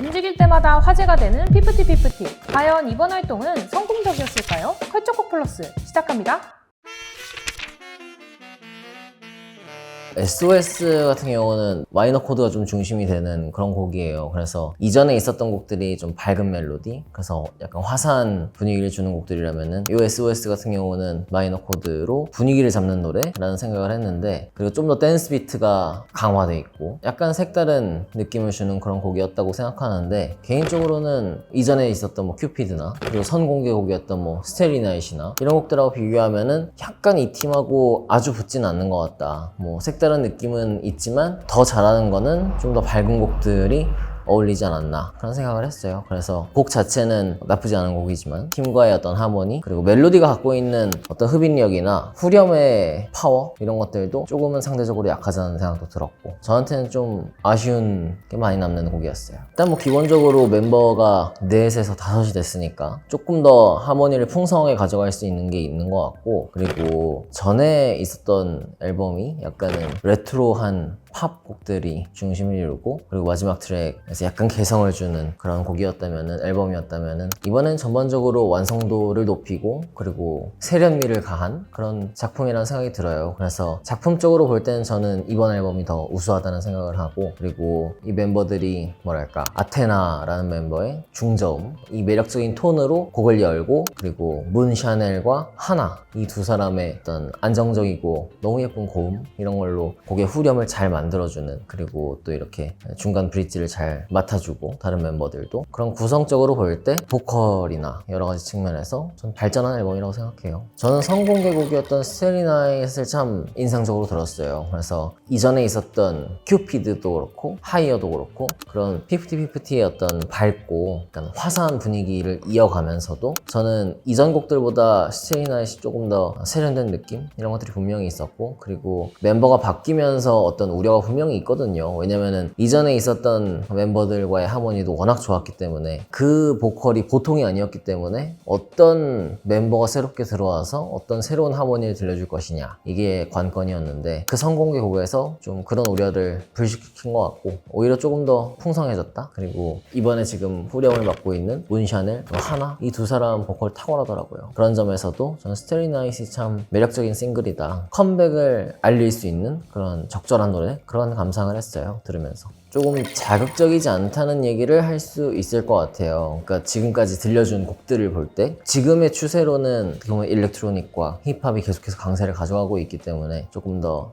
움직일 때마다 화제가 되는 피프티. 과연 이번 활동은 성공적이었을까요? 컬처콕 플러스 시작합니다. SOS 같은 경우는 마이너 코드가 좀 중심이 되는 그런 곡이에요. 그래서 이전에 있었던 곡들이 좀 밝은 멜로디, 그래서 약간 화사한 분위기를 주는 곡들이라면은 이 SOS 같은 경우는 마이너 코드로 분위기를 잡는 노래라는 생각을 했는데, 그리고 좀 더 댄스 비트가 강화돼 있고 약간 색다른 느낌을 주는 그런 곡이었다고 생각하는데, 개인적으로는 이전에 있었던 뭐 큐피드나 그리고 선공개 곡이었던 뭐 스테리 나잇이나 이런 곡들하고 비교하면은 약간 이 팀하고 아주 붙진 않는 것 같다. 뭐 색다른 느낌은 있지만 더 잘하는 거는 좀 더 밝은 곡들이 어울리지 않았나 그런 생각을 했어요. 그래서 곡 자체는 나쁘지 않은 곡이지만 팀과의 어떤 하모니, 그리고 멜로디가 갖고 있는 어떤 흡입력이나 후렴의 파워, 이런 것들도 조금은 상대적으로 약하다는 생각도 들었고, 저한테는 좀 아쉬운 게 많이 남는 곡이었어요. 일단 뭐 기본적으로 멤버가 넷에서 5이 됐으니까 조금 더 하모니를 풍성하게 가져갈 수 있는 게 있는 것 같고, 그리고 전에 있었던 앨범이 약간은 레트로한 팝 곡들이 중심을 이루고, 그리고 마지막 트랙에서 약간 개성을 주는 그런 곡이었다면은, 앨범이었다면은, 이번엔 전반적으로 완성도를 높이고 그리고 세련미를 가한 그런 작품이라는 생각이 들어요. 그래서 작품적으로 볼 때는 저는 이번 앨범이 더 우수하다는 생각을 하고, 그리고 이 멤버들이 뭐랄까, 아테나라는 멤버의 중저음, 이 매력적인 톤으로 곡을 열고, 그리고 문 샤넬과 하나, 이 두 사람의 어떤 안정적이고 너무 예쁜 고음, 이런 걸로 곡의 후렴을 잘 만들어주는, 그리고 또 이렇게 중간 브릿지를 잘 맡아주고, 다른 멤버들도 그런 구성적으로 볼 때 보컬이나 여러 가지 측면에서 전 발전한 앨범이라고 생각해요. 저는 선공개곡이었던 스테리 나잇을 참 인상적으로 들었어요. 그래서 이전에 있었던 큐피드도 그렇고 하이어도 그렇고 그런 피프티의 어떤 밝고 약간 화사한 분위기를 이어가면서도, 저는 이전 곡들보다 스테리 나잇이 조금 더 세련된 느낌, 이런 것들이 분명히 있었고, 그리고 멤버가 바뀌면서 어떤 우려가 분명히 있거든요. 왜냐면은 이전에 있었던 멤버들과의 하모니도 워낙 좋았기 때문에, 그 보컬이 보통이 아니었기 때문에 어떤 멤버가 새롭게 들어와서 어떤 새로운 하모니를 들려줄 것이냐, 이게 관건이었는데, 그 선공개 곡에서 좀 그런 우려를 불식시킨 것 같고, 오히려 조금 더 풍성해졌다. 그리고 이번에 지금 후렴을 맡고 있는 문 샤넬, 하나, 이 두 사람 보컬 탁월하더라고요. 그런 점에서도 저는 스테리 나잇이 참 매력적인 싱글이다, 컴백을 알릴 수 있는 그런 적절한 노래, 그런 감상을 했어요, 들으면서. 조금 자극적이지 않다는 얘기를 할 수 있을 것 같아요. 그러니까 지금까지 들려준 곡들을 볼 때 지금의 추세로는 보면 일렉트로닉과 힙합이 계속해서 강세를 가져가고 있기 때문에 조금 더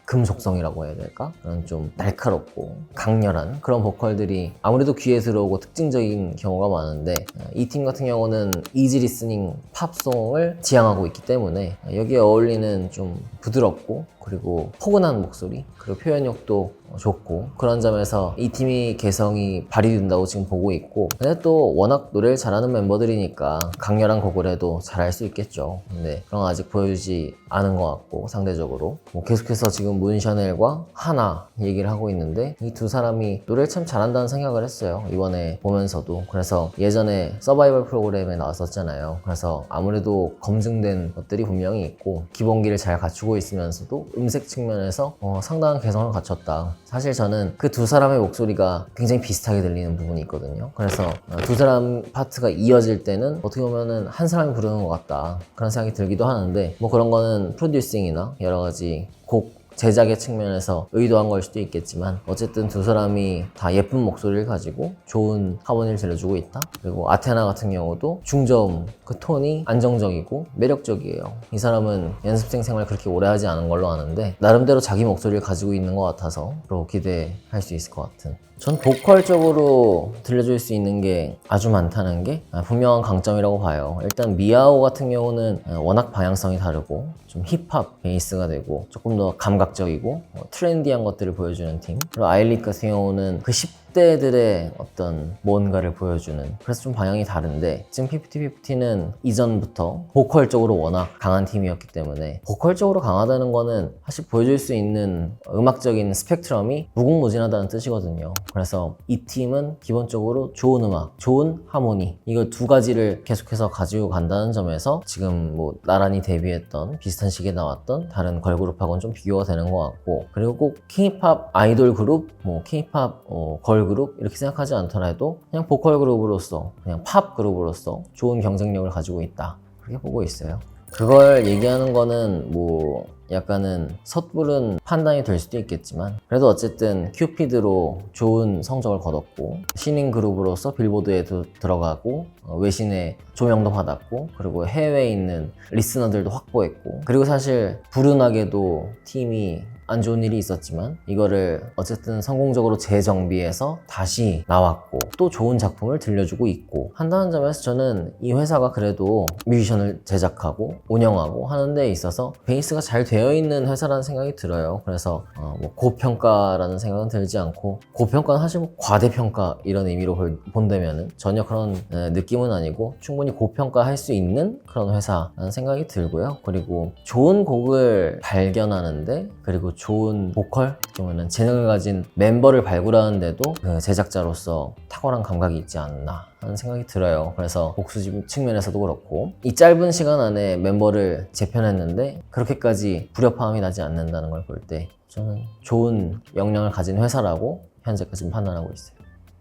금속성이라고 해야 될까? 그런 좀 날카롭고 강렬한 그런 보컬들이 아무래도 귀에 들어오고 특징적인 경우가 많은데, 이 팀 같은 경우는 이지 리스닝 팝송을 지향하고 있기 때문에 여기에 어울리는 좀 부드럽고 그리고 포근한 목소리, 그리고 표현력도 좋고, 그런 점에서 이 팀이 개성이 발휘된다고 지금 보고 있고, 근데 또 워낙 노래를 잘하는 멤버들이니까 강렬한 곡을 해도 잘할 수 있겠죠. 근데 그런 거 아직 보여주지 않은 것 같고, 상대적으로 뭐 계속해서 지금 문 샤넬과 하나 얘기를 하고 있는데, 이 두 사람이 노래를 참 잘한다는 생각을 했어요, 이번에 보면서도. 그래서 예전에 서바이벌 프로그램에 나왔었잖아요. 그래서 아무래도 검증된 것들이 분명히 있고, 기본기를 잘 갖추고 있으면서도 음색 측면에서 상당한 개성을 갖췄다. 사실 저는 그 두 사람의 목소리가 굉장히 비슷하게 들리는 부분이 있거든요. 그래서 두 사람 파트가 이어질 때는 어떻게 보면은 한 사람이 부르는 것 같다, 그런 생각이 들기도 하는데, 뭐 그런 거는 프로듀싱이나 여러 가지 곡 제작의 측면에서 의도한 걸 수도 있겠지만, 어쨌든 두 사람이 다 예쁜 목소리를 가지고 좋은 하모니를 들려주고 있다. 그리고 아테나 같은 경우도 중저음, 그 톤이 안정적이고 매력적이에요. 이 사람은 연습생 생활 그렇게 오래 하지 않은 걸로 아는데 나름대로 자기 목소리를 가지고 있는 것 같아서 로 기대할 수 있을 것 같은, 전 보컬적으로 들려줄 수 있는 게 아주 많다는 게 분명한 강점이라고 봐요. 일단 미아오 같은 경우는 워낙 방향성이 다르고 좀 힙합 베이스가 되고 조금 더 감각적이고 트렌디한 것들을 보여주는 팀, 그리고 아일릿 같은 경우는 그 10대들의 어떤 뭔가를 보여주는, 그래서 좀 방향이 다른데, 지금 피프티는 이전부터 보컬적으로 워낙 강한 팀이었기 때문에, 보컬적으로 강하다는 거는 사실 보여줄 수 있는 음악적인 스펙트럼이 무궁무진하다는 뜻이거든요. 그래서 이 팀은 기본적으로 좋은 음악, 좋은 하모니, 이걸 두 가지를 계속해서 가지고 간다는 점에서 지금 뭐 나란히 데뷔했던 비슷한 시기에 나왔던 다른 걸그룹하고는 좀 비교가 되는 것 같고, 그리고 꼭 K-팝 아이돌 그룹, 뭐 K-팝 걸 걸그룹 이렇게 생각하지 않더라도 그냥 보컬 그룹으로서, 그냥 팝 그룹으로서 좋은 경쟁력을 가지고 있다, 그렇게 보고 있어요. 그걸 얘기하는 거는 뭐 약간은 섣부른 판단이 될 수도 있겠지만, 그래도 어쨌든 큐피드로 좋은 성적을 거뒀고 신인 그룹으로서 빌보드에도 들어가고 외신에 조명도 받았고, 그리고 해외에 있는 리스너들도 확보했고, 그리고 사실 불운하게도 팀이 안 좋은 일이 있었지만 이거를 어쨌든 성공적으로 재정비해서 다시 나왔고 또 좋은 작품을 들려주고 있고 한다는 점에서 저는 이 회사가 그래도 뮤지션을 제작하고 운영하고 하는 데 있어서 베이스가 잘 되어 있는 회사라는 생각이 들어요. 그래서 뭐 고평가라는 생각은 들지 않고, 고평가는 사실 뭐 과대평가 이런 의미로 본다면은 전혀 그런 느낌은 아니고 충분히 고평가할 수 있는 그런 회사라는 생각이 들고요. 그리고 좋은 곡을 발견하는데, 그리고 좋은 보컬, 그러면은 재능을 가진 멤버를 발굴하는데도 그 제작자로서 탁월한 감각이 있지 않나 하는 생각이 들어요. 그래서 곡 수집 측면에서도 그렇고 이 짧은 시간 안에 멤버를 재편했는데 그렇게까지 불협화음이 나지 않는다는 걸 볼 때 저는 좋은 역량을 가진 회사라고 현재까지 판단하고 있어요.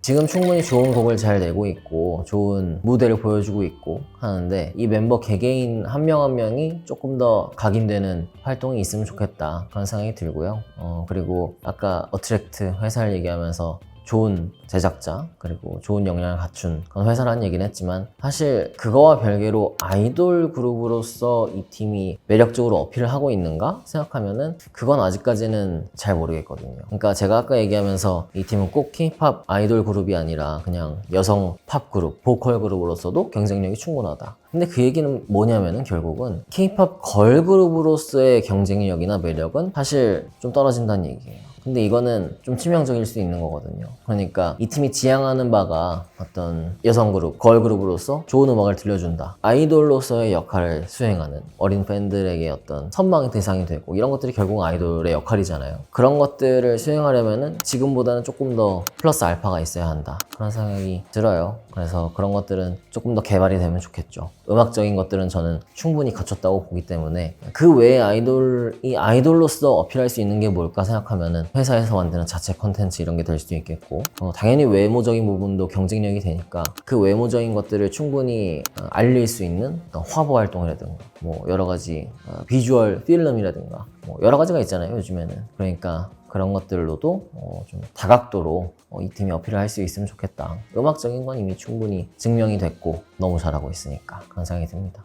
지금 충분히 좋은 곡을 잘 내고 있고 좋은 무대를 보여주고 있고 하는데, 이 멤버 개개인 한 명 한 명이 조금 더 각인되는 활동이 있으면 좋겠다, 그런 생각이 들고요. 그리고 아까 어트랙트 회사를 얘기하면서 좋은 제작자 그리고 좋은 역량을 갖춘 그런 회사라는 얘기는 했지만, 사실 그거와 별개로 아이돌 그룹으로서 이 팀이 매력적으로 어필을 하고 있는가 생각하면은 그건 아직까지는 잘 모르겠거든요. 그러니까 제가 아까 얘기하면서 이 팀은 꼭 K-팝 아이돌 그룹이 아니라 그냥 여성 팝 그룹, 보컬 그룹으로서도 경쟁력이 충분하다. 근데 그 얘기는 뭐냐면은 결국은 K-팝 걸그룹으로서의 경쟁력이나 매력은 사실 좀 떨어진다는 얘기예요. 근데 이거는 좀 치명적일 수 있는 거거든요. 그러니까 이 팀이 지향하는 바가 어떤 여성 그룹, 걸그룹으로서 좋은 음악을 들려준다, 아이돌로서의 역할을 수행하는 어린 팬들에게 어떤 선망의 대상이 되고, 이런 것들이 결국 아이돌의 역할이잖아요. 그런 것들을 수행하려면은 지금보다는 조금 더 플러스 알파가 있어야 한다, 그런 생각이 들어요. 그래서 그런 것들은 조금 더 개발이 되면 좋겠죠. 음악적인 것들은 저는 충분히 갖췄다고 보기 때문에, 그 외에 이 아이돌로서 어필할 수 있는 게 뭘까 생각하면은 회사에서 만드는 자체 컨텐츠 이런 게 될 수도 있겠고, 당연히 외모적인 부분도 경쟁력이 되니까 그 외모적인 것들을 충분히 알릴 수 있는 어떤 화보 활동이라든가 뭐 여러 가지 비주얼 필름이라든가 뭐 여러 가지가 있잖아요, 요즘에는. 그러니까 그런 것들로도 좀 다각도로 이 팀이 어필을 할 수 있으면 좋겠다. 음악적인 건 이미 충분히 증명이 됐고 너무 잘하고 있으니까, 그런 생각이 듭니다.